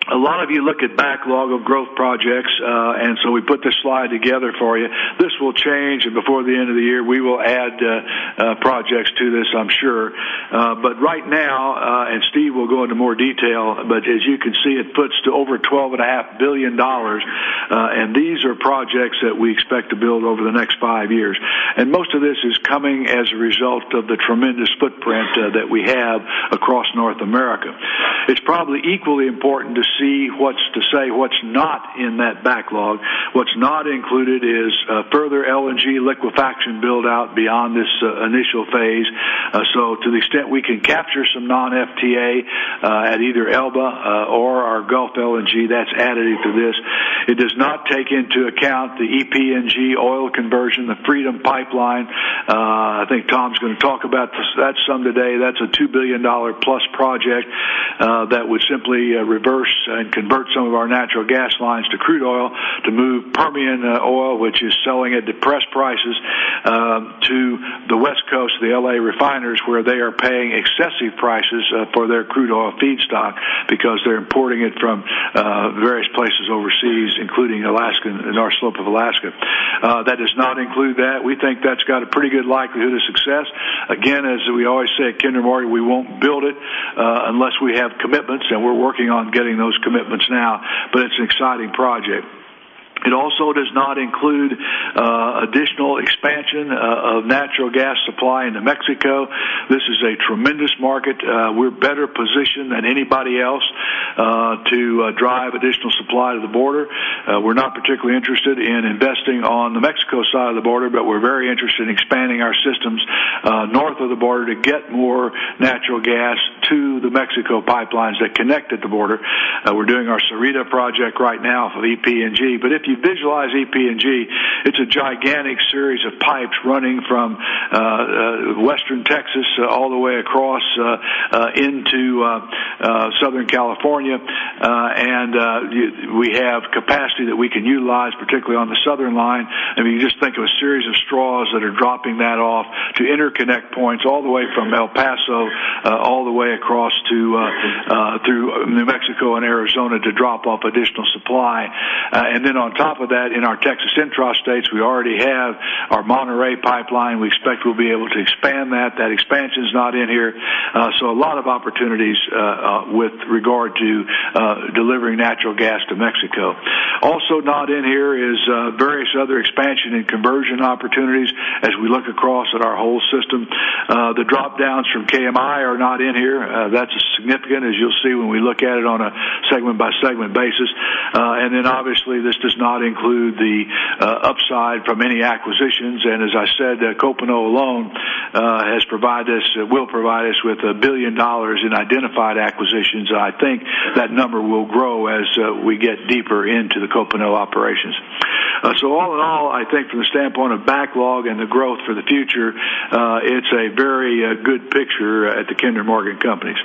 A lot of you look at backlog of growth projects, and so we put this slide together for you. This will change, and before the end of the year, we will add projects to this, I'm sure. But right now, and Steve will go into more detail, but as you can see, it puts to over $12.5 billion, and these are projects that we expect to build over the next 5 years. And most of this is coming as a result of the tremendous footprint that we have across North America. It's probably equally important to see what's not in that backlog. What's not included is further LNG liquefaction build-out beyond this initial phase. So to the extent we can capture some non-FTA at either Elba or our Gulf LNG, that's additive to this. It does not take into account the EPNG oil conversion, the Freedom Pipeline. I think Tom's going to talk about that some today. That's a $2 billion plus project that would simply reverse and convert some of our natural gas lines to crude oil to move Permian oil, which is selling at depressed prices, to the West Coast, the LA refiners, where they are paying excessive prices for their crude oil feedstock because they're importing it from various places overseas, including Alaska, the North Slope of Alaska. That does not include that. We think that's got a pretty good likelihood of success. Again, as we always say at Kinder Morgan, we won't build it unless we have commitments, and we're working on getting those commitments now, but it's an exciting project. It also does not include additional expansion of natural gas supply into Mexico. This is a tremendous market. We're better positioned than anybody else to drive additional supply to the border. We're not particularly interested in investing on the Mexico side of the border, but we're very interested in expanding our systems north of the border to get more natural gas to the Mexico pipelines that connect at the border. We're doing our Sarita project right now for EPNG, but if you visualize EPNG, it's a gigantic series of pipes running from western Texas all the way across into Southern California, and we have capacity that we can utilize, particularly on the southern line. I mean, you just think of a series of straws that are dropping that off to interconnect points all the way from El Paso all the way across to through New Mexico and Arizona to drop off additional supply. And then on top of that, in our Texas intrastates, we already have our Monterey pipeline. We expect we'll be able to expand that. That expansion is not in here. So a lot of opportunities with regard to delivering natural gas to Mexico. Also not in here is various other expansion and conversion opportunities as we look across at our whole system. The drop downs from KMI are not in here. That's significant, as you'll see when we look at it on a segment-by-segment basis. And then obviously this does not include the upside from any acquisitions. And as I said, Copano alone will provide us with $1 billion in identified acquisitions. I think that number will grow as we get deeper into the Copano operations. So all in all, I think from the standpoint of backlog and the growth for the future, it's a very good picture at the Kinder Morgan companies.